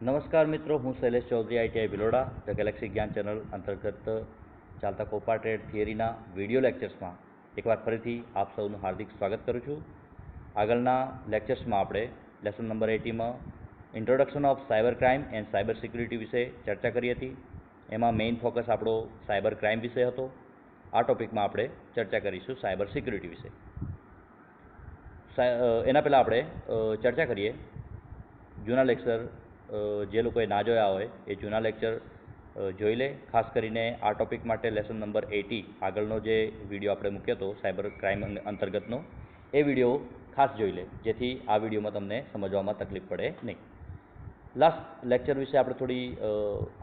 નમસ્કાર મિત્રો, હું Shailesh Chaudhary, ITI Bhiloda, the galaxy Gyan channel અંતર્ગત ચાલતા કોપાર્ટેડ થિયરીના વિડીયો લેક્ચર્સમાં એકવાર ફરીથી આપ સૌનું હાર્દિક સ્વાગત કરું છું. આગળના લેક્ચર્સમાં આપણે લેસન નંબર 80માં introduction of cyber crime and cyber security વિશે ચર્ચા કરી હતી. એમાં મેઇન ફોકસ આપણો સાયબર ક્રાઇમ વિશે હતો. આ ટોપિકમાં આપણે ચર્ચા કરીશું સાયબર સિક્યુરિટી વિશે. એના પહેલાં આપણે ચર્ચા કરીએ. જૂના લેક્ચર જે લોકોએ ના જોયા હોય એ જૂના લેક્ચર જોઈ લે. ખાસ કરીને આ ટોપિક માટે લેસન નંબર 80 આગળનો જે વિડીયો આપણે મૂક્યો હતો સાયબર ક્રાઇમ અંતર્ગતનો, એ વિડીયો ખાસ જોઈ લે, જેથી આ વિડીયોમાં તમને સમજવામાં તકલીફ પડે નહીં. લાસ્ટ લેક્ચર વિશે આપણે થોડી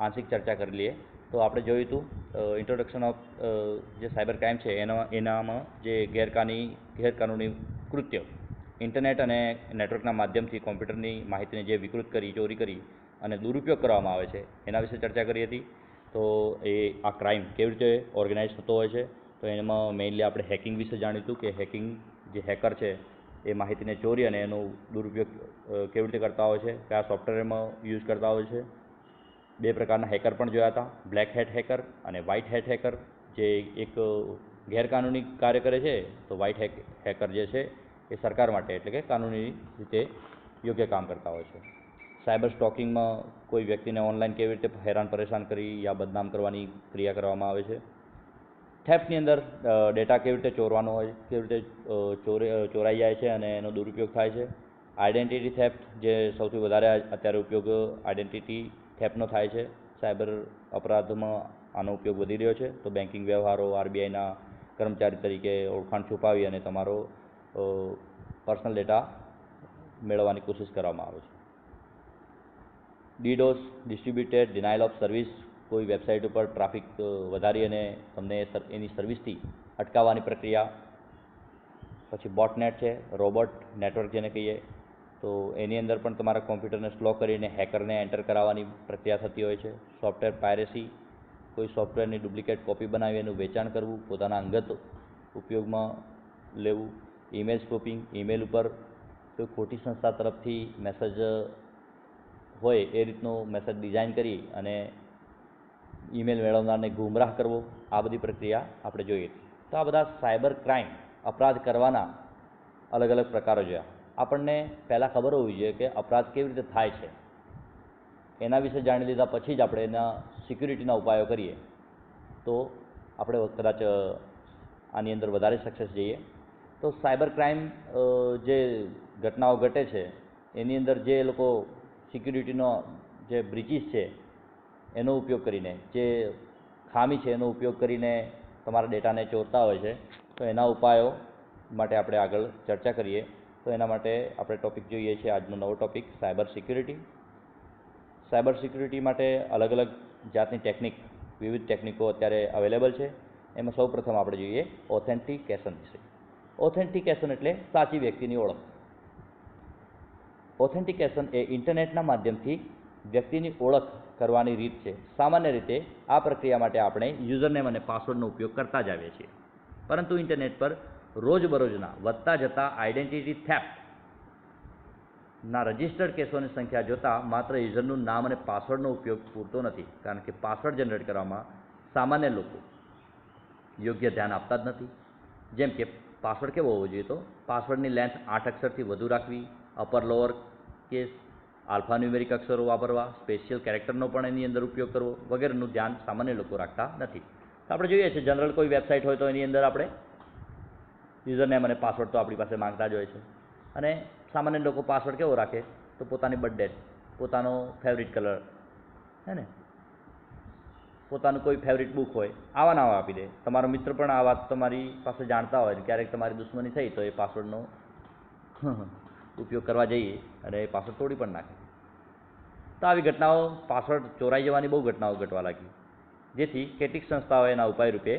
આંશિક ચર્ચા કરી લઈએ. તો આપણે જોયું હતું ઇન્ટ્રોડક્શન ઓફ જે સાયબર ક્રાઇમ છે એનામાં જે ગેરકાનૂની કૃત્ય ઇન્ટરનેટ અને નેટવર્કના માધ્યમથી કોમ્પ્યુટરની માહિતીને જે વિકૃત કરી, ચોરી કરી અને દુરુપયોગ કરવામાં આવે છે એના વિશે ચર્ચા કરી હતી. તો એ આ ક્રાઇમ કેવી રીતે ઓર્ગેનાઇઝ થતો હોય છે, તો એમાં મેઇનલી આપણે હેકિંગ વિશે જાણ્યું હતું કે હેકિંગ જે હેકર છે એ માહિતીને ચોરી અને એનો દુરુપયોગ કેવી રીતે કરતા હોય છે, કયા સોફ્ટવેરમાં યુઝ કરતા હોય છે. બે પ્રકારના હેકર પણ જોયા હતા, બ્લેક હેટ હેકર અને વ્હાઇટ હેટ હેકર. જે એક ગેરકાનૂની કાર્ય કરે છે, તો વ્હાઇટ હેકર જે છે એ સરકાર માટે એટલે કે કાનૂની રીતે યોગ્ય કામ કરતા હોય છે. સાયબર સ્ટોકિંગમાં કોઈ વ્યક્તિને ઓનલાઈન કેવી રીતે હેરાન પરેશાન કરી યા બદનામ કરવાની ક્રિયા કરવામાં આવે છે. થેફ્ટની અંદર ડેટા કેવી રીતે ચોરવાનો હોય, કેવી રીતે ચોરાઈ જાય છે અને એનો દુરુપયોગ થાય છે. આઈડેન્ટિટી થેફ્ટ, જે સૌથી વધારે અત્યારે ઉપયોગ આઈડેન્ટિટી થેફ્ટનો થાય છે. સાયબર અપરાધમાં આનો ઉપયોગ વધી રહ્યો છે. તો બેન્કિંગ વ્યવહારો, આરબીઆઈના કર્મચારી તરીકે ઓળખાણ છુપાવી અને તમારો પર્સનલ ડેટા મેળવવાની કોશિશ કરવામાં આવે છે. ડીડોસ, ડિસ્ટ્રીબ્યુટેડ ડિનાયલ ઓફ સર્વિસ, કોઈ વેબસાઇટ ઉપર ટ્રાફિક વધારી અને તમને એની સર્વિસથી અટકાવવાની પ્રક્રિયા. પછી બોટનેટ છે, રોબોટ નેટવર્ક જેને કહીએ, તો એની અંદર પણ તમારા કોમ્પ્યુટરને સ્લો કરીને હેકરને એન્ટર કરાવવાની પ્રક્રિયા થતી હોય છે. સોફ્ટવેર પાયરેસી, કોઈ સોફ્ટવેરની ડુપ્લિકેટ કોપી બનાવી એનું વેચાણ કરવું, પોતાના અંગત ઉપયોગમાં લેવું. ઈમેલ સ્પૂફિંગ, ઈમેલ ઉપર કોઈ ખોટી સંસ્થા તરફથી મેસેજ હોય એ રીતનો મેસેજ ડિઝાઇન કરી અને ઈમેલ મેળવનારને ગુમરાહ કરવો. આ બધી પ્રક્રિયા આપણે જોઈએ. તો આ બધા સાયબર ક્રાઇમ, અપરાધ કરવાના અલગ અલગ પ્રકારો જોયા. આપણને પહેલાં ખબર હોવી જોઈએ કે અપરાધ કેવી રીતે થાય છે. એના વિશે જાણી લીધા પછી જ આપણે એના સિક્યુરિટીના ઉપાયો કરીએ તો આપણે કદાચ આની અંદર વધારે સક્સેસ જઈએ. તો સાયબર ક્રાઇમ જે ઘટનાઓ ઘટે છે એની અંદર જે લોકો સિક્યુરિટીનો જે બ્રીચીસ છે એનો ઉપયોગ કરીને, જે ખામી છે એનો ઉપયોગ કરીને તમારા ડેટાને ચોરતા હોય છે, તો એના ઉપાયો માટે આપણે આગળ ચર્ચા કરીએ. તો એના માટે આપણે ટૉપિક જોઈએ છીએ આજનો નવો topic cyber security. Cyber security માટે અલગ અલગ જાતની ટેકનિક, વિવિધ ટેકનિકો અત્યારે અવેલેબલ છે. એમાં સૌ પ્રથમ આપણે જોઈએ ઓથેન્ટિકેશન વિશે. ઓથેન્ટિકેશન એટલે સાચી વ્યક્તિની ઓળખ. ઓથેન્ટિકેશન એ ઇન્ટરનેટના માધ્યમથી વ્યક્તિની ઓળખ કરવાની રીત છે. સામાન્ય રીતે આ પ્રક્રિયા માટે આપણે યુઝરનેમ અને પાસવર્ડનો ઉપયોગ કરતા જ આવીએ છીએ. પરંતુ ઇન્ટરનેટ પર રોજબરોજના વધતા જતા આઈડેન્ટિટી થેફ્ટના રજિસ્ટર્ડ કેસોની સંખ્યા જોતાં માત્ર યુઝરનું નામ અને પાસવર્ડનો ઉપયોગ પૂરતો નથી, કારણ કે પાસવર્ડ જનરેટ કરવામાં સામાન્ય લોકો યોગ્ય ધ્યાન આપતા જ નથી. જેમ કે પાસવર્ડ કેવો હોવો જોઈએ, તો પાસવર્ડની લેન્થ 8 અક્ષરથી વધુ રાખવી, upper lower case, alpha numeric અક્ષરો વાપરવા, સ્પેશિયલ કેરેક્ટરનો પણ એની અંદર ઉપયોગ કરવો વગેરેનું ધ્યાન સામાન્ય લોકો રાખતા નથી. તો આપણે જોઈએ છીએ જનરલ કોઈ વેબસાઇટ હોય તો એની અંદર આપણે યુઝરનેમ અને પાસવર્ડ તો આપણી પાસે માંગતા જ હોય છે. અને સામાન્ય લોકો પાસવર્ડ કેવો રાખે, તો પોતાની બર્થડેટ, પોતાનો ફેવરિટ કલર, હે ને, પોતાનું કોઈ ફેવરિટ બુક હોય, આવા નામ આપી દે. તમારો મિત્ર પણ આ વાત તમારી પાસે જાણતા હોય, ક્યારેક તમારી દુશ્મની થઈ તો એ પાસવર્ડનો ઉપયોગ કરવા જઈએ અને એ પાસવર્ડ તોડી પણ નાખે. તો આવી ઘટનાઓ, પાસવર્ડ ચોરાઈ જવાની બહુ ઘટનાઓ ઘટવા લાગી, જેથી કેટલીક સંસ્થાઓએ એના ઉપાય રૂપે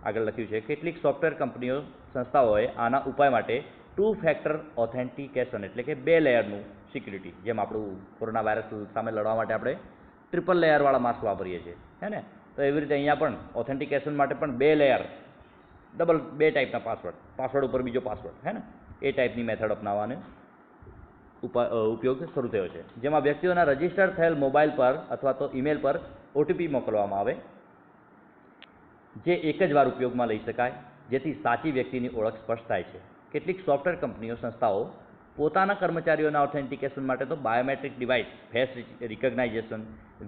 આગળ લખ્યું છે. કેટલીક સોફ્ટવેર કંપનીઓ, સંસ્થાઓએ આના ઉપાય માટે 2 ફેક્ટર ઓથેન્ટિકેશન એટલે કે 2 લેયરનું સિક્યુરિટી, જેમ આપણું કોરોના વાયરસ સામે લડવા માટે આપણે ટ્રિપલ લેયરવાળા માસ્ક વાપરીએ છીએ, હે ને, તો એવી રીતે અહીંયા પણ ઓથેન્ટિકેશન માટે પણ 2 લેયર, બે ટાઈપના પાસવર્ડ ઉપર બીજો પાસવર્ડ, હે ને, એ ટાઈપની મેથડ અપનાવવાની ઉપયોગ શરૂ થયો છે, જેમાં વ્યક્તિઓના રજિસ્ટર થયેલ મોબાઈલ પર અથવા તો ઈમેલ પર ઓટીપી મોકલવામાં આવે, જે એક જ વાર ઉપયોગમાં લઈ શકાય, જેથી સાચી વ્યક્તિની ઓળખ સ્પષ્ટ થાય છે. કેટલીક સોફ્ટવેર કંપનીઓ સંસ્થાઓ પોતાના કર્મચારીઓના ઓથેન્ટિકેશન માટે તો biometric device, face recognition,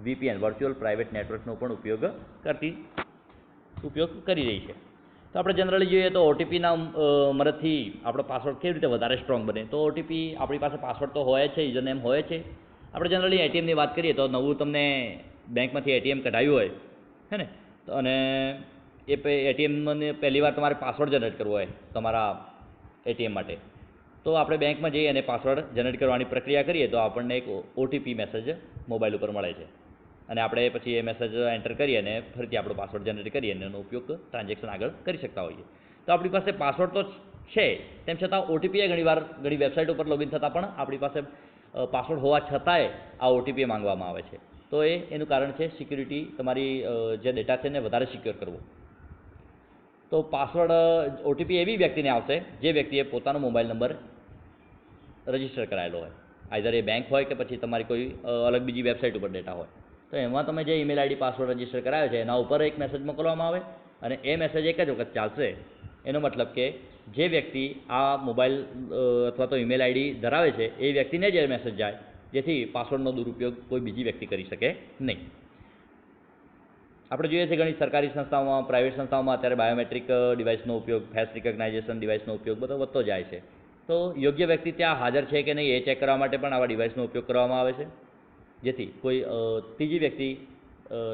VPN, virtual private નેટવર્કનો પણ ઉપયોગ કરી રહી છે. તો આપણે જનરલી જોઈએ તો ઓટીપીના મદદથી આપણો પાસવર્ડ કેવી રીતે વધારે સ્ટ્રોંગ બને. તો ઓટીપી આપણી પાસે પાસવર્ડ તો હોય છે, યુઝરનેમ હોય છે. આપણે જનરલી એટીએમની વાત કરીએ તો નવું તમને બેંકમાંથી એટીએમ કઢાવ્યું હોય હે ને, તો અને એ એટીએમને પહેલી વાર તમારે પાસવર્ડ જનરેટ કરવો હોય તમારા એટીએમ માટે, તો આપણે બેંકમાં જઈએ અને પાસવર્ડ જનરેટ કરવાની પ્રક્રિયા કરીએ તો આપણને એક ઓટીપી મેસેજ મોબાઈલ ઉપર મળે છે, અને આપણે પછી એ મેસેજ એન્ટર કરીએ અને ફરીથી આપણો પાસવર્ડ જનરેટ કરીએ અને એનો ઉપયોગ ટ્રાન્ઝેક્શન આગળ કરી શકતા હોઈએ. તો આપણી પાસે પાસવર્ડ તો છે, તેમ છતાં ઓટીપી ઘણી વેબસાઇટ ઉપર લોગિન થતાં પણ આપણી પાસે પાસવર્ડ હોવા છતાંય આ ઓટીપી માંગવામાં આવે છે. તો એનું કારણ છે સિક્યુરિટી, તમારી જે ડેટા છે એને વધારે સિક્યોર કરવો. તો પાસવર્ડ ઓટીપી એવી વ્યક્તિને આવશે જે વ્યક્તિએ પોતાનો મોબાઈલ નંબર રજિસ્ટર કરાયેલો હોય, આઈધર એ બેંક હોય કે પછી તમારી કોઈ અલગ બીજી વેબસાઇટ ઉપર ડેટા હોય. તો એમાં તમે જે ઈમેલ આઈડી પાસવર્ડ રજિસ્ટર કરાવ્યો છે એના ઉપર એક મેસેજ મોકલવામાં આવે, અને એ મેસેજ એક જ વખત ચાલશે. એનો મતલબ કે જે વ્યક્તિ આ મોબાઈલ અથવા તો ઈમેલ આઈડી ધરાવે છે એ વ્યક્તિને જ એ મેસેજ જાય, જેથી પાસવર્ડનો દુરુપયોગ કોઈ બીજી વ્યક્તિ કરી શકે નહીં. આપણે જોઈએ છીએ ઘણી સરકારી સંસ્થાઓમાં, પ્રાઇવેટ સંસ્થાઓમાં અત્યારે બાયોમેટ્રિક ડિવાઇસનો ઉપયોગ, ફેસ રિકગ્નાઇઝેશન ડિવાઇસનો ઉપયોગ બધો વધતો જાય છે. તો યોગ્ય વ્યક્તિ ત્યાં હાજર છે કે નહીં એ ચેક કરવા માટે પણ આવા ડિવાઇસનો ઉપયોગ કરવામાં આવે છે, જેથી કોઈ ત્રીજી વ્યક્તિ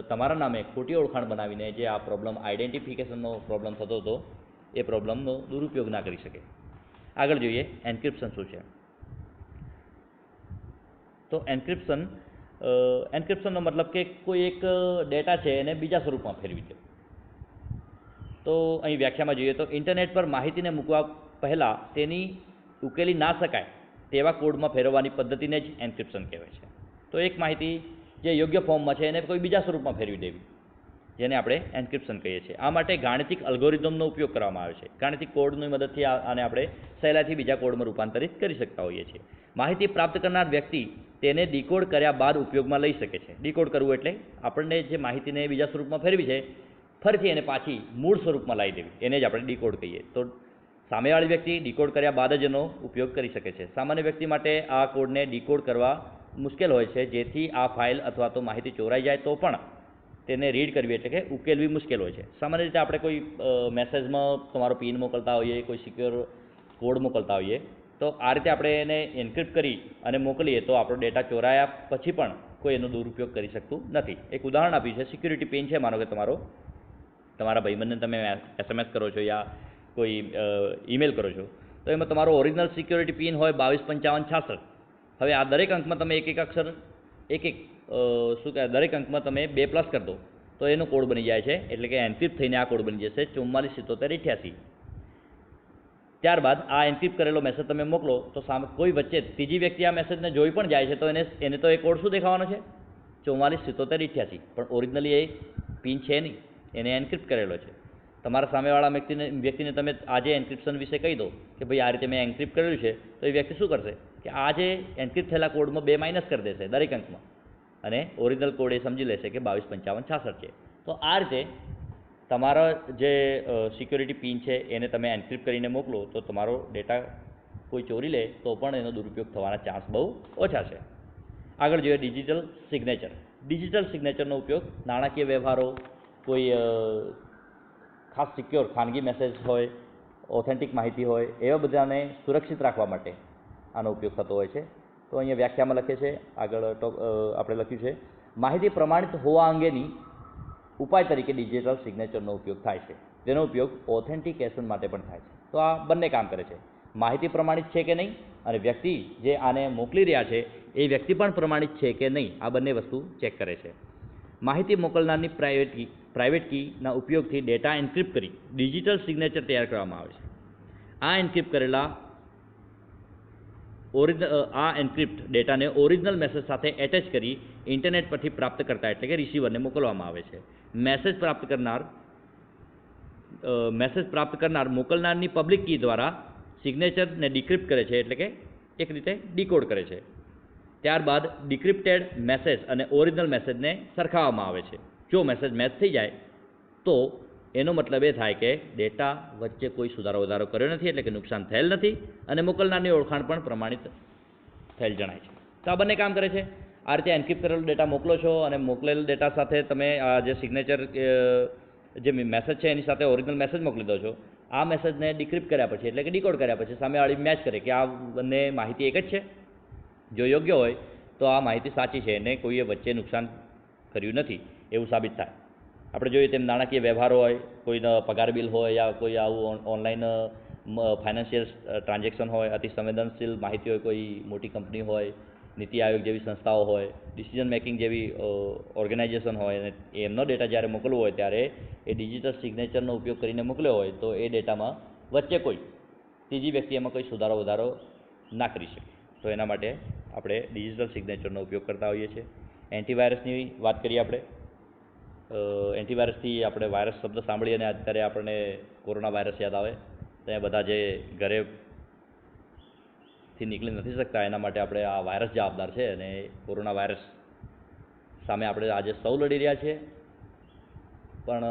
તમારા નામે ખોટી ઓળખાણ બનાવીને જે આ પ્રોબ્લેમ, આઈડેન્ટિફિકેશનનો પ્રોબ્લેમ થતો હતો એ પ્રોબ્લેમનો દુરુપયોગ ના કરી શકે. આગળ જોઈએ એન્ક્રિપ્શન શું છે. તો એન્ક્રિપ્શનનો મતલબ કે કોઈ એક ડેટા છે એને બીજા સ્વરૂપમાં ફેરવી દે. તો અહીં વ્યાખ્યામાં જોઈએ તો ઇન્ટરનેટ પર માહિતીને મૂકવા પહેલાં તેની ઉકેલી ના શકાય તેવા કોડમાં ફેરવવાની પદ્ધતિને જ એન્ક્રિપ્શન કહેવાય છે. તો એક માહિતી જે યોગ્ય ફોર્મમાં છે એને કોઈ બીજા સ્વરૂપમાં ફેરવી દેવી, જેને આપણે એન્ક્રિપ્શન કહીએ છીએ. આ માટે ગાણિતિક અલ્ગોરિધમનો ઉપયોગ કરવામાં આવે છે. ગાણિતિક કોડની મદદથી આને આપણે સહેલાઈથી બીજા કોડમાં રૂપાંતરિત કરી શકતા હોઈએ છીએ. માહિતી પ્રાપ્ત કરનાર વ્યક્તિ તેને ડીકોડ કર્યા બાદ ઉપયોગમાં લઈ શકે છે. ડીકોડ કરવું એટલે આપણને જે માહિતીને બીજા સ્વરૂપમાં ફેરવી છે ફરીથી એને પાછી મૂળ સ્વરૂપમાં લાવી દેવી, એને જ આપણે ડીકોડ કહીએ. તો સામેવાળી વ્યક્તિ ડીકોડ કર્યા બાદ જ એનો ઉપયોગ કરી શકે છે. સામાન્ય વ્યક્તિ માટે આ કોડને ડીકોડ કરવા મુશ્કેલ હોય છે, જેથી આ ફાઇલ અથવા તો માહિતી ચોરાઈ જાય તો પણ તેને રીડ કરવી એટલે કે ઉકેલવી મુશ્કેલ હોય છે. સામાન્ય રીતે આપણે કોઈ મેસેજમાં તમારો પિન મોકલતા હોઈએ, કોઈ સિક્યોર કોડ મોકલતા હોઈએ, તો આ રીતે આપણે એને એન્ક્રિપ્ટ કરી અને મોકલીએ તો આપણો ડેટા ચોરાયા પછી પણ કોઈ એનો દુરુપયોગ કરી શકતું નથી. એક ઉદાહરણ આપ્યું છે, સિક્યુરિટી પિન છે, માનો કે તમારા ભાઈબંધને તમે SMS કરો છો યા કોઈ ઈમેલ કરો છો, તો એમાં તમારો ઓરિજિનલ સિક્યુરિટી પિન હોય 225566. હવે આ દરેક અંકમાં તમે એક અક્ષર શું કહેવાય, દરેક અંકમાં તમે 2+ કરી દો તો એનો કોડ બની જાય છે, એટલે કે એન્ક્રિપ્ટ થઈને આ કોડ બની જશે 447788. ત્યારબાદ આ એન્ક્રિપ્ટ કરેલો મેસેજ તમે મોકલો તો સામે કોઈ વચ્ચે ત્રીજી વ્યક્તિ આ મેસેજને જોઈ પણ જાય છે તો એને તો એ કોડ શું દેખાવાનો છે, 447788, પણ ઓરિજિનલી એ પિન છે નહીં, એને એન્ક્રિપ્ટ કરેલો છે. તમારા સામેવાળા વ્યક્તિને તમે આજે એન્ક્રિપ્શન વિશે કહી દો કે ભાઈ આ રીતે મેં એન્ક્રિપ્ટ કરેલું છે, તો એ વ્યક્તિ શું કરશે કે આ જે એન્ક્રિપ્ટ થયેલા કોડમાં 2 માઇનસ કરી દેશે દરેક અંકમાં, અને ઓરિજિનલ કોડ એ સમજી લેશે કે 225566 છે. તો આ રીતે તમારા જે સિક્યુરિટી પિન છે એને તમે એન્ક્રિપ્ટ કરીને મોકલો તો તમારો ડેટા કોઈ ચોરી લે તો પણ એનો દુરુપયોગ થવાના ચાન્સ બહુ ઓછા છે. આગળ જોઈએ ડિજિટલ સિગ્નેચર. ડિજિટલ સિગ્નેચરનો ઉપયોગ નાણાકીય વ્યવહારો, કોઈ ખાસ સિક્યોર ખાનગી મેસેજ હોય, ઓથેન્ટિક માહિતી હોય, એવા બધાને સુરક્ષિત રાખવા માટે આનો ઉપયોગ થતો હોય છે. તો અહીંયા વ્યાખ્યામાં લખે છે, આગળ આપણે લખ્યું છે, માહિતી પ્રમાણિત હોવા અંગેની ઉપાય તરીકે ડિજિટલ સિગ્નેચરનો ઉપયોગ થાય છે, જેનો ઉપયોગ ઓથેન્ટિકેશન માટે પણ થાય છે. તો આ બંને કામ કરે છે, માહિતી પ્રમાણિત છે કે નહીં અને વ્યક્તિ જે આને મોકલી રહ્યા છે એ વ્યક્તિ પણ પ્રમાણિત છે કે નહીં, આ બંને વસ્તુ ચેક કરે છે. માહિતી મોકલનારની પ્રાઇવેટ કીના ઉપયોગથી ડેટા એન્ક્રિપ્ટ કરી ડિજિટલ સિગ્નેચર તૈયાર કરવામાં આવે છે. આ એન્ક્રિપ્ટ કરેલા એન્ક્રિપ્ટ ડેટાને ઓરિજિનલ મેસેજ સાથે એટેચ કરી ઇન્ટરનેટ પરથી પ્રાપ્ત કરતા એટલે કે રિસીવરને મોકલવામાં આવે છે. મેસેજ પ્રાપ્ત કરનાર મોકલનારની પબ્લિક કી દ્વારા સિગ્નેચરને ડિક્રિપ્ટ કરે છે, એટલે કે એક રીતે ડીકોડ કરે છે. ત્યારબાદ ડિક્રિપ્ટેડ મેસેજ અને ઓરિજિનલ મેસેજને સરખાવવામાં આવે છે. જો મેસેજ મેચ થઈ જાય તો એનો મતલબ એ થાય કે ડેટા વચ્ચે કોઈ સુધારો વધારો કર્યો નથી, એટલે કે નુકસાન થયેલ નથી, અને મોકલનારની ઓળખાણ પણ પ્રમાણિત થયેલ જણાય છે. તો આ બંને કામ કરે છે. આ રીતે એન્ક્રિપ્ટ કરેલો ડેટા મોકલો છો અને મોકલેલ ડેટા સાથે તમે આ જે સિગ્નેચર જે મેસેજ છે એની સાથે ઓરિજિનલ મેસેજ મોકલી દો છો. આ મેસેજને ડિક્રિપ્ટ કર્યા પછી, એટલે કે ડીકોડ કર્યા પછી સામેવાળી મેચ કરે કે આ બંને માહિતી એક જ છે. જો યોગ્ય હોય તો આ માહિતી સાચી છે અને કોઈએ વચ્ચે નુકસાન કર્યું નથી એવું સાબિત થાય. આપણે જોઈએ તેમ નાણાકીય વ્યવહાર હોય, કોઈનો પગાર બિલ હોય, યા કોઈ આવું ઓનલાઈન ફાઇનાન્શિયલ ટ્રાન્ઝેક્શન હોય, અતિ સંવેદનશીલ માહિતી હોય, કોઈ મોટી કંપની હોય, નીતિ આયોગ જેવી સંસ્થાઓ હોય, ડિસિઝન મેકિંગ જેવી ઓર્ગેનાઇઝેશન હોય, અને એમનો ડેટા જ્યારે મોકલવો હોય ત્યારે એ ડિજિટલ સિગ્નેચરનો ઉપયોગ કરીને મોકલ્યો હોય તો એ ડેટામાં વચ્ચે કોઈ ત્રીજી વ્યક્તિ એમાં કોઈ સુધારો વધારો ના કરી શકે. તો એના માટે આપણે ડિજિટલ સિગ્નેચરનો ઉપયોગ કરતા હોઈએ છીએ. એન્ટીવાયરસની વાત કરીએ આપણે. એન્ટીવાયરસથી આપણે વાયરસ શબ્દ સાંભળીએ અને અત્યારે આપણને કોરોના વાયરસ યાદ આવે. ત્યાં બધા જે ઘરેથી નીકળી નથી શકતા એના માટે આપણે આ વાયરસ જવાબદાર છે, અને કોરોના વાયરસ સામે આપણે આજે સૌ લડી રહ્યા છીએ. પણ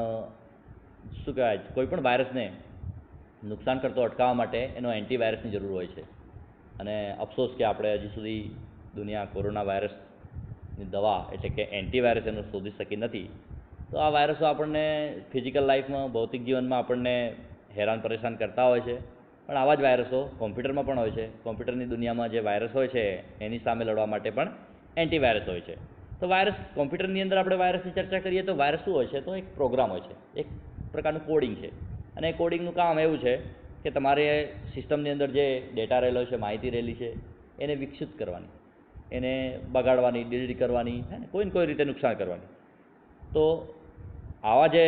શું કહેવાય, કોઈ પણ વાયરસને નુકસાન કરતો અટકાવવા માટે એનો એન્ટીવાયરસની જરૂર હોય છે. અને અફસોસ કે આપણે હજી સુધી દુનિયા કોરોના વાયરસની દવા એટલે કે એન્ટીવાયરસ એનું શોધી શકી નથી. તો આ વાયરસો આપણને ફિઝિકલ લાઈફમાં, ભૌતિક જીવનમાં આપણને હેરાન પરેશાન કરતા હોય છે. પણ આવા જ વાયરસો કોમ્પ્યુટરમાં પણ હોય છે. કોમ્પ્યુટરની દુનિયામાં જે વાયરસ હોય છે એની સામે લડવા માટે પણ એન્ટીવાયરસ હોય છે. તો વાયરસ, કોમ્પ્યુટરની અંદર આપણે વાયરસની ચર્ચા કરીએ તો વાયરસ શું હોય છે? તો એક પ્રોગ્રામ હોય છે, એક પ્રકારનું કોડિંગ છે. અને એ કોડિંગનું કામ એવું છે કે તમારે સિસ્ટમની અંદર જે ડેટા રહેલો છે, માહિતી રહેલી છે, એને વિકસિત કરવાની, એને બગાડવાની, ડિલીટ કરવાની, કોઈને કોઈ રીતે નુકસાન કરવાની. તો આવા જે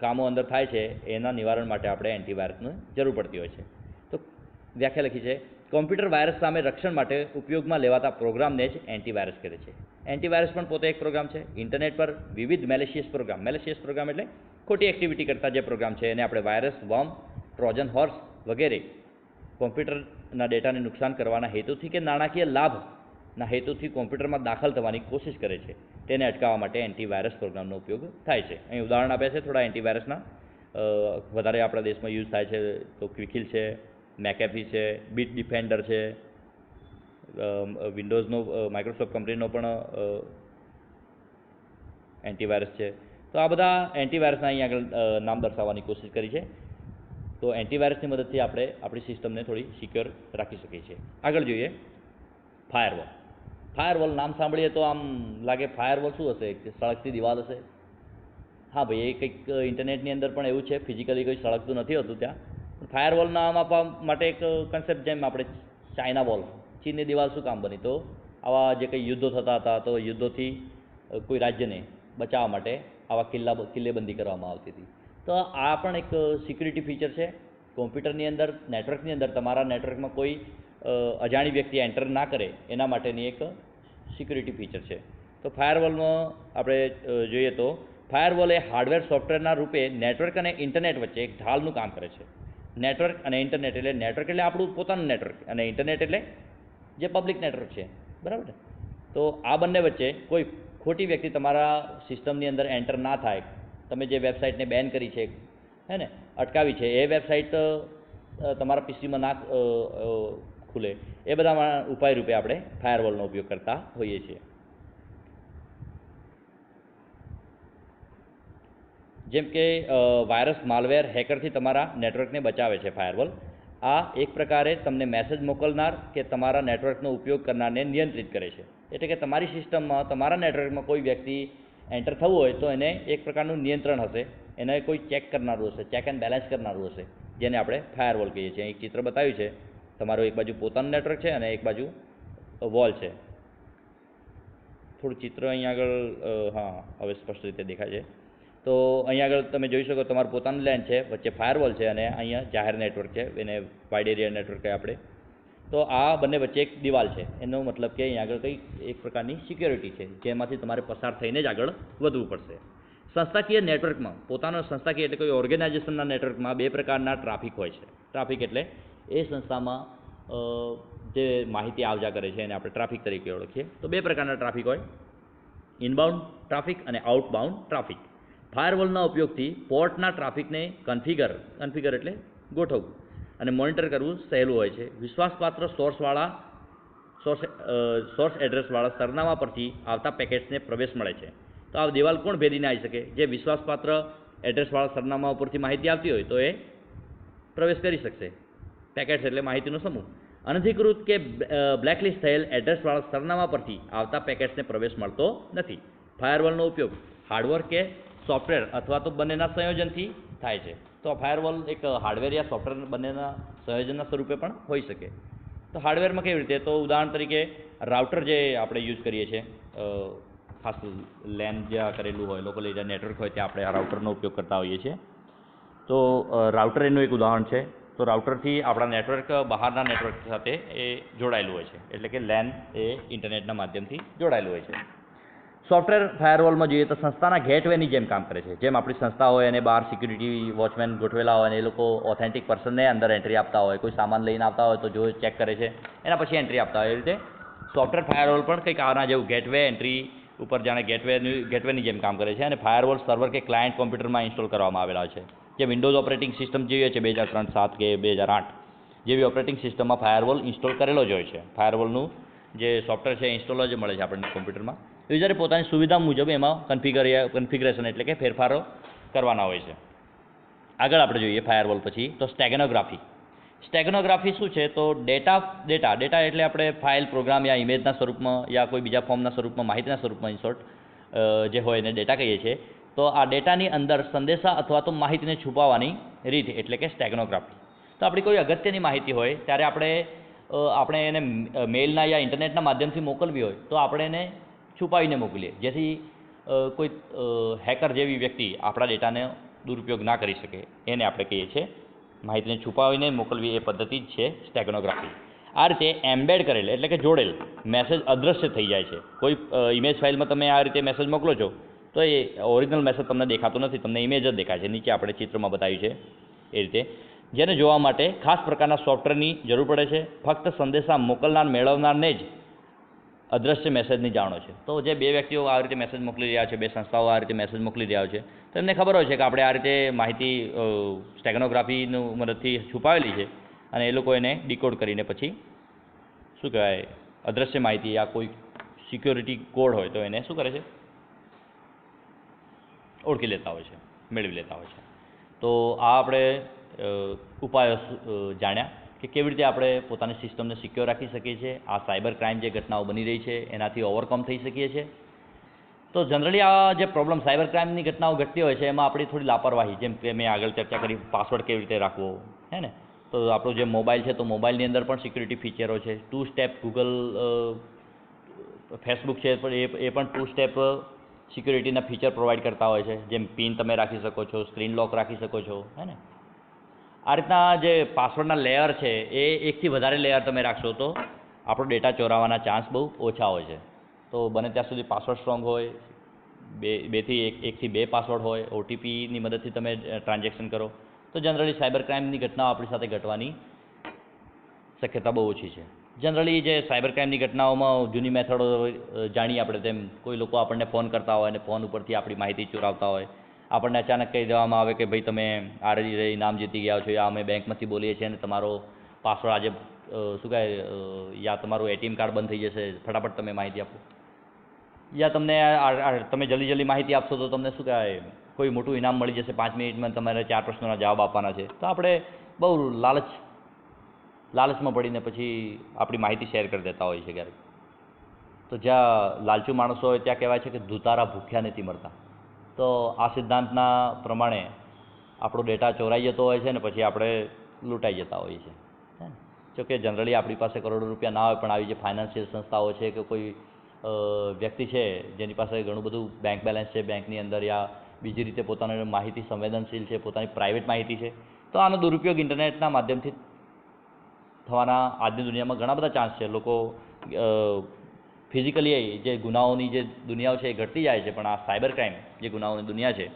કામો અંદર થાય છે એના નિવારણ માટે આપણે એન્ટીવાયરસની જરૂર પડતી હોય છે. તો વ્યાખ્યા લખી છે, કોમ્પ્યુટર વાયરસ સામે રક્ષણ માટે ઉપયોગમાં લેવાતા પ્રોગ્રામને જ એન્ટીવાયરસ કહે છે. એન્ટીવાયરસ પણ પોતે એક પ્રોગ્રામ છે. ઇન્ટરનેટ પર વિવિધ મેલિશિયસ પ્રોગ્રામ એટલે ખોટી એક્ટિવિટી કરતા જે પ્રોગ્રામ છે એને આપણે વાયરસ, વર્મ, ટ્રોજન હોર્સ વગેરે કોમ્પ્યુટરના ડેટાને નુકસાન કરવાના હેતુથી કે નાણાકીય લાભના હેતુથી કોમ્પ્યુટરમાં દાખલ થવાની કોશિશ કરે છે. તેને અટકાવવા માટે એન્ટીવાયરસ પ્રોગ્રામનો ઉપયોગ થાય છે. અહીં ઉદાહરણ આપ્યા છે થોડા એન્ટીવાયરસના. વધારે આપણા દેશમાં યુઝ થાય છે તો ક્વિકિલ છે, મેકેફી છે, બીટ ડિફેન્ડર છે, વિન્ડોઝનો માઇક્રોસોફ્ટ કંપનીનો પણ એન્ટીવાયરસ છે. તો આ બધા એન્ટીવાયરસના અહીં આગળ નામ દર્શાવવાની કોશિશ કરી છે. તો એન્ટીવાયરસની મદદથી આપણે આપણી સિસ્ટમને થોડી સિક્યોર રાખી શકીએ છીએ. આગળ જોઈએ ફાયરવોલ. ફાયરવોલ નામ સાંભળીએ તો આમ લાગે ફાયરવોલ શું હશે? કે સળગતી દિવાલ હશે? હા ભાઈ, એ કંઈક ઇન્ટરનેટની અંદર પણ એવું છે, ફિઝિકલી કોઈ સળગતું નથી હોતું ત્યાં. ફાયરવોલ નામ આપવા માટે એક કન્સેપ્ટ, જેમ આપણે ચાઇના વોલ, ચીનની દિવાલ શું કામ બની? તો આવા જે કંઈ યુદ્ધો થતા હતા તો યુદ્ધોથી કોઈ રાજ્યને બચાવવા માટે આવા કિલ્લેબંધી કરવામાં આવતી હતી. તો આ પણ એક સિક્યુરિટી ફીચર છે કોમ્પ્યુટરની અંદર. નેટવર્કની અંદર તમારા નેટવર્કમાં કોઈ અજાણી વ્યક્તિ એન્ટર ના કરે એના માટેની એક સિક્યુરિટી ફીચર છે. તો ફાયરવોલમાં આપણે જોઈએ તો ફાયરવોલ એ હાર્ડવેર સોફ્ટવેરના રૂપે નેટવર્ક અને ઇન્ટરનેટ વચ્ચે એક ઢાલનું કામ કરે છે. નેટવર્ક અને ઇન્ટરનેટ એટલે નેટવર્ક એટલે આપણું પોતાનું નેટવર્ક, અને ઇન્ટરનેટ એટલે જે પબ્લિક નેટવર્ક છે, બરાબર ને? તો આ બંને વચ્ચે કોઈ ખોટી વ્યક્તિ તમારા સિસ્ટમની અંદર એન્ટર ના થાય. તમે જે વેબસાઇટને બેન કરી છે, હે ને, અટકાવી છે, એ વેબસાઇટ તમારા પીસીમાં ના ખુલે, એ બધા ઉપાય રૂપે આપણે ફાયરવોલનો ઉપયોગ કરતા હોઈએ છીએ. જેમ કે વાયરસ, માલવેર, હેકરથી તમારા નેટવર્કને બચાવે છે ફાયરવોલ. આ એક પ્રકારે તમને મેસેજ મોકલનાર કે તમારા નેટવર્કનો ઉપયોગ કરનારને નિયંત્રિત કરે છે. એટલે કે તમારી સિસ્ટમમાં, તમારા નેટવર્કમાં કોઈ વ્યક્તિ એન્ટર થવું હોય તો એને એક પ્રકારનું નિયંત્રણ હશે, એને કોઈ ચેક કરનારું હશે, ચેક એન્ડ બેલેન્સ કરનારું હશે, જેને આપણે ફાયરવોલ કહીએ છીએ. અહીં ચિત્ર બતાવ્યું છે. તમારું એક બાજુ પોતાનું નેટવર્ક છે અને એક બાજુ વોલ છે. થોડું ચિત્ર અહીં આગળ, હા હવે સ્પષ્ટ રીતે દેખાય છે. તો અહીંયા આગળ તમે જોઈ શકો, તમારું પોતાનું લેન છે, વચ્ચે ફાયરવોલ છે, અને અહીંયા જાહેર નેટવર્ક છે, એને વાઇડ એરિયા નેટવર્ક કહીએ આપણે. તો આ બંને વચ્ચે એક દિવાલ છે. એનો મતલબ કે અહીંયા આગળ કંઈક એક પ્રકારની સિક્યોરિટી છે, જેમાંથી તમારે પસાર થઈને જ આગળ વધવું પડશે. સંસ્થાકીય નેટવર્કમાં, પોતાનો સંસ્થાકીય એટલે કોઈ ઓર્ગેનાઇઝેશનના નેટવર્કમાં બે પ્રકારના ટ્રાફિક હોય છે. ટ્રાફિક એટલે એ સંસ્થામાં જે માહિતી આવજા કરે છે એને આપણે ટ્રાફિક તરીકે ઓળખીએ. તો બે પ્રકારના ટ્રાફિક હોય, ઇનબાઉન્ડ ટ્રાફિક અને આઉટબાઉન્ડ ટ્રાફિક. ફાયરવોલના ઉપયોગથી પોર્ટના ટ્રાફિકને કન્ફિગર એટલે ગોઠવવું અને મોનિટર કરવું સહેલું હોય છે. વિશ્વાસપાત્ર સોર્સ એડ્રેસવાળા સરનામા પરથી આવતા પેકેટ્સને પ્રવેશ મળે છે. તો આ દિવાલ કોણ ભેદીને આવી શકે? જે વિશ્વાસપાત્ર એડ્રેસવાળા સરનામા ઉપરથી માહિતી આવતી હોય તો એ પ્રવેશ કરી શકશે. પેકેટ્સ એટલે માહિતીનો સમૂહ. અનધિકૃત કે બ્લેકલિસ્ટ થયેલ એડ્રેસવાળા સરનામા પરથી આવતા પેકેટ્સને પ્રવેશ મળતો નથી. ફાયરવોલનો ઉપયોગ હાર્ડવેર કે સોફ્ટવેર અથવા તો બંનેના સંયોજનથી થાય છે. તો આ ફાયરવોલ એક હાર્ડવેર યા સોફ્ટવેર બંનેના સંયોજનના સ્વરૂપે પણ હોઈ શકે. તો હાર્ડવેરમાં કેવી રીતે? તો ઉદાહરણ તરીકે રાઉટર જે આપણે યુઝ કરીએ છીએ, ખાસ લેન જ્યાં કરેલું હોય, લોકલ એરિયા નેટવર્ક હોય ત્યાં આપણે આ રાઉટરનો ઉપયોગ કરતા હોઈએ છીએ. તો રાઉટર એનું એક ઉદાહરણ છે. તો રાઉટરથી આપણા નેટવર્ક બહારના નેટવર્ક સાથે એ જોડાયેલું હોય છે, એટલે કે લેન એ ઇન્ટરનેટના માધ્યમથી જોડાયેલું હોય છે. સોફ્ટવેર ફાયરવોલમાં જોઈએ તો સંસ્થાના ગેટવેની જેમ કામ કરે છે. જેમ આપણી સંસ્થા હોય અને બહાર સિક્યુરિટી વોચમેન ગોઠવેલા હોય અને એ લોકો ઓથેન્ટિક પર્સનને અંદર એન્ટ્રી આપતા હોય, કોઈ સામાન લઈને આવતા હોય તો જો ચેક કરે છે, એના પછી એન્ટ્રી આપતા હોય. એ રીતે સોફ્ટવેર ફાયરવોલ પણ કંઈક આના જેવું ગેટવે એન્ટ્રી ઉપર જાણે ગેટવેની જેમ કામ કરે છે. અને ફાયરવોલ સર્વર કે ક્લાયન્ટ કોમ્પ્યુટરમાં ઇન્સ્ટોલ કરવામાં આવેલા છે. જે વિન્ડોઝ ઓપરેટિંગ સિસ્ટમ જેવી છે 2003, 7 કે 2008 જેવી ઓપરેટિંગ સિસ્ટમમાં ફાયરવોલ ઇન્સ્ટોલ કરેલો જ હોય છે. ફાયરવોલનું જે સોફ્ટવેર છે ઇન્સ્ટોલ જ મળે છે આપણને કોમ્પ્યુટરમાં. યુઝરે પોતાની સુવિધા મુજબ એમાં કન્ફિગરેશન એટલે કે ફેરફારો કરવાના હોય છે. આગળ આપણે જોઈએ ફાયરવોલ પછી તો સ્ટેગનોગ્રાફી. સ્ટેગનોગ્રાફી શું છે? તો ડેટા એટલે આપણે ફાઇલ, પ્રોગ્રામ યા ઇમેજના સ્વરૂપમાં યા કોઈ બીજા ફોર્મના સ્વરૂપમાં, માહિતીના સ્વરૂપમાં ઇન શોર્ટ જે હોય એને ડેટા કહીએ છીએ. તો આ ડેટાની અંદર સંદેશા અથવા તો માહિતીને છુપાવવાની રીત એટલે કે સ્ટેગનોગ્રાફી. તો આપણી કોઈ અગત્યની માહિતી હોય ત્યારે આપણે એને મેઇલના યા ઇન્ટરનેટના માધ્યમથી મોકલવી હોય તો આપણે એને છુપાવીને મોકલીએ, જેથી કોઈ હેકર જેવી વ્યક્તિ આપણા ડેટાને દુરુપયોગ ના કરી શકે. એને આપણે કહીએ છીએ માહિતીને છુપાવીને મોકલવી. એ પદ્ધતિ જ છે સ્ટેગનોગ્રાફી. આ રીતે એમ્બેડ કરેલ એટલે કે જોડેલ મેસેજ અદૃશ્ય થઈ જાય છે. કોઈ ઇમેજ ફાઇલમાં તમે આ રીતે મેસેજ મોકલો છો તો એ ઓરિજિનલ મેસેજ તમને દેખાતો નથી, તમને ઇમેજ જ દેખાય છે. નીચે આપણે ચિત્રમાં બતાવ્યું છે એ રીતે. જેને જોવા માટે ખાસ પ્રકારના સોફ્ટવેરની જરૂર પડે છે. ફક્ત સંદેશા મોકલનાર મેળવનારને જ અદૃશ્ય મેસેજની જાણો છે. તો જે બે વ્યક્તિઓ આ રીતે મેસેજ મોકલી રહ્યા છે, બે સંસ્થાઓ આ રીતે મેસેજ મોકલી રહ્યા છે, તો એમને ખબર હોય છે કે આપણે આ રીતે માહિતી સ્ટેગનોગ્રાફીની મદદથી છુપાવેલી છે અને એ લોકો એને ડીકોડ કરીને પછી શું કહેવાય અદૃશ્ય માહિતી યા કોઈ સિક્યોરિટી કોડ હોય તો એને શું કરે છે? ઓળખી લેતા હોય છે, મેળવી લેતા હોય છે. તો આ આપણે ઉપાયો જાણ્યા કે કેવી રીતે આપણે પોતાની સિસ્ટમને સિક્યોર રાખી શકીએ છીએ. આ સાયબર ક્રાઇમ જે ઘટનાઓ બની રહી છે એનાથી ઓવરકમ થઈ શકીએ છીએ. તો જનરલી આ જે પ્રોબ્લેમ સાયબર ક્રાઇમની ઘટનાઓ ઘટતી હોય છે એમાં આપણી થોડી લાપરવાહી, જેમ કે મેં આગળ ચર્ચા કરી, પાસવર્ડ કેવી રીતે રાખવો, હે ને? તો આપણો જે મોબાઈલ છે તો મોબાઈલની અંદર પણ સિક્યુરિટી ફીચરો છે. 2 સ્ટેપ ગૂગલ, ફેસબુક છે પણ એ પણ 2 સ્ટેપ સિક્યુરિટીના ફીચર પ્રોવાઈડ કરતા હોય છે. જેમ પિન તમે રાખી શકો છો, સ્ક્રીન લોક રાખી શકો છો, હે ને? આ રીતના જે પાસવર્ડના લેયર છે એ એકથી વધારે લેયર તમે રાખશો તો આપણો ડેટા ચોરાવાના ચાન્સ બહુ ઓછા હોય છે. તો બને ત્યાં સુધી પાસવર્ડ સ્ટ્રોંગ હોય, એકથી બે પાસવર્ડ હોય, ઓટીપીની મદદથી તમે ટ્રાન્ઝેક્શન કરો તો જનરલી સાયબર ક્રાઇમની ઘટનાઓ આપણી સાથે ઘટવાની શક્યતા બહુ ઓછી છે. જનરલી જે સાયબર ક્રાઇમની ઘટનાઓમાં જૂની મેથડો જાણીએ આપણે, તેમ કોઈ લોકો આપણને ફોન કરતા હોય અને ફોન ઉપરથી આપણી માહિતી ચોરાવતા હોય. આપણને અચાનક કહી દેવામાં આવે કે ભાઈ તમે આ ઇનામ જીતી ગયા છો, યા અમે બેંકમાંથી બોલીએ છીએ અને તમારો પાસવર્ડ આજે શું કહે યા તમારું એટીએમ કાર્ડ બંધ થઈ જશે, ફટાફટ તમે માહિતી આપો. યા તમે જલ્દી માહિતી આપશો તો તમને શું કહેવાય કોઈ મોટું ઇનામ મળી જશે, 5 મિનિટમાં તમારે 4 પ્રશ્નોના જવાબ આપવાના છે. તો આપણે બહુ લાલચમાં પડીને પછી આપણી માહિતી શેર કરી દેતા હોય છે ક્યારેક. તો જ્યાં લાલચુ માણસો હોય ત્યાં કહેવાય છે કે ધુતારા ભૂખ્યા નથી મળતા. તો આ સિદ્ધાંતના પ્રમાણે આપણો ડેટા ચોરાઈ જતો હોય છે ને પછી આપણે લૂંટાઈ જતા હોઈએ છીએ. જોકે જનરલી આપણી પાસે કરોડો રૂપિયા ના હોય પણ આવી જે ફાઇનાન્શિયલ સંસ્થાઓ છે કે કોઈ વ્યક્તિ છે જેની પાસે ઘણું બધું બેંક બેલેન્સ છે બેંકની અંદર, યા બીજી રીતે પોતાની માહિતી સંવેદનશીલ છે, પોતાની પ્રાઇવેટ માહિતી છે, તો આનો દુરુપયોગ ઇન્ટરનેટના માધ્યમથી થવાના આજની દુનિયામાં ઘણા બધા ચાન્સ છે. લોકો ફિઝિકલી જે ગુનાઓની જે દુનિયાઓ છે એ ઘટતી જાય છે, પણ આ સાયબર ક્રાઇમ જે ગુનાઓની દુનિયા છે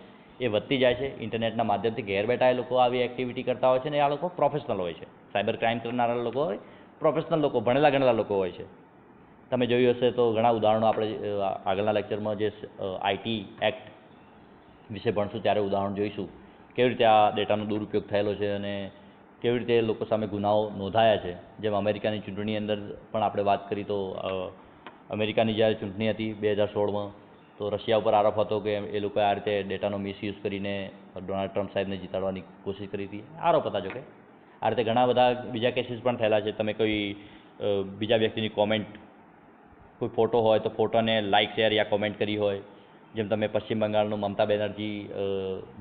એ વધતી જાય છે. ઇન્ટરનેટના માધ્યમથી ઘેર બેઠા એ લોકો આવી એક્ટિવિટી કરતા હોય છે ને આ લોકો પ્રોફેશનલ હોય છે. સાયબર ક્રાઇમ કરનારા લોકો પ્રોફેશનલ લોકો, ભણેલા ગણેલા લોકો હોય છે. તમે જોયું હશે તો ઘણા ઉદાહરણો આપણે આગળના લેક્ચરમાં જે આઈટી એક્ટ વિશે ભણશું ત્યારે ઉદાહરણ જોઈશું કેવી રીતે આ ડેટાનો દુરુપયોગ થયેલો છે અને કેવી રીતે લોકો સામે ગુનાઓ નોંધાયા છે. જેમ અમેરિકાની ચૂંટણી અંદર પણ આપણે વાત કરી તો અમેરિકાની જ્યારે ચૂંટણી હતી 2016માં, તો રશિયા ઉપર આરોપ હતો કે એ લોકોએ આ રીતે ડેટાનો મિસયુઝ કરીને ડોનાલ્ડ ટ્રમ્પ સાહેબને જીતાડવાની કોશિશ કરી હતી. આરોપ હતા જો કે આ રીતે ઘણા બધા બીજા કેસીસ પણ થયેલા છે. તમે કોઈ બીજા વ્યક્તિની કોમેન્ટ, કોઈ ફોટો હોય તો ફોટોને લાઇક, શેર યા કોમેન્ટ કરી હોય. જેમ તમે પશ્ચિમ બંગાળનું મમતા બેનર્જી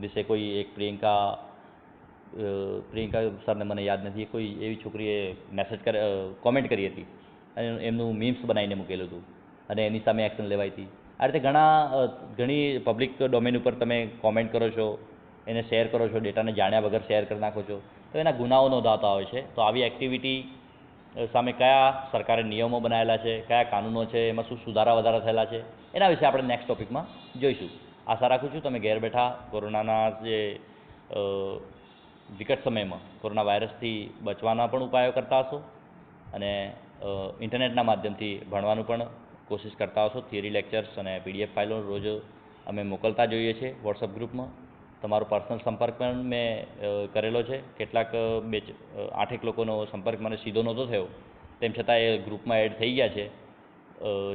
વિશે કોઈ એક પ્રિયંકા સરને મને યાદ નથી, કોઈ એવી છોકરીએ કોમેન્ટ કરી હતી અને એમનું મીમ્સ બનાવીને મૂકેલું હતું અને એની સામે એક્શન લેવાઈ હતી. આ રીતે ઘણી પબ્લિક ડોમેન ઉપર તમે કોમેન્ટ કરો છો, એને શેર કરો છો, ડેટાને જાણ્યા વગર શેર કરી નાખો છો, તો એના ગુનાઓ નોંધાતા હોય છે. તો આવી એક્ટિવિટી સામે કયા સરકારે નિયમો બનાવેલા છે, કયા કાનૂનો છે, એમાં શું સુધારા વધારા થયેલા છે, એના વિશે આપણે નેક્સ્ટ ટોપિકમાં જોઈશું. આશા રાખું છું તમે ઘેર બેઠા કોરોનાના જે વિકટ સમયમાં કોરોના વાયરસથી બચવાના પણ ઉપાયો કરતા હશો અને ઇન્ટરનેટના માધ્યમથી ભણવાનું પણ કોશિશ કરતા હશો. થિયરી લેક્ચર્સ અને પીડીએફ ફાઇલો રોજ અમે મોકલતા જોઈએ છીએ વોટ્સઅપ ગ્રુપમાં. તમારો પર્સનલ સંપર્ક પણ મેં કરેલો છે. કેટલાક 8-1 લોકોનો સંપર્ક મને સીધો નહોતો થયો, તેમ છતાં એ ગ્રુપમાં એડ થઈ ગયા છે.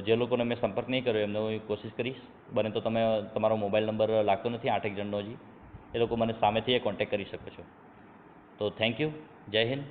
જે લોકોને મેં સંપર્ક નહીં કર્યો એમને હું કોશિશ કરીશ. બને તો તમે તમારો મોબાઈલ નંબર લાગતો નથી 8-1 જણનો હજી, એ લોકો મને સામેથી કોન્ટેક્ટ કરી શકો છો. તો થેન્ક યુ. જય હિન્દ.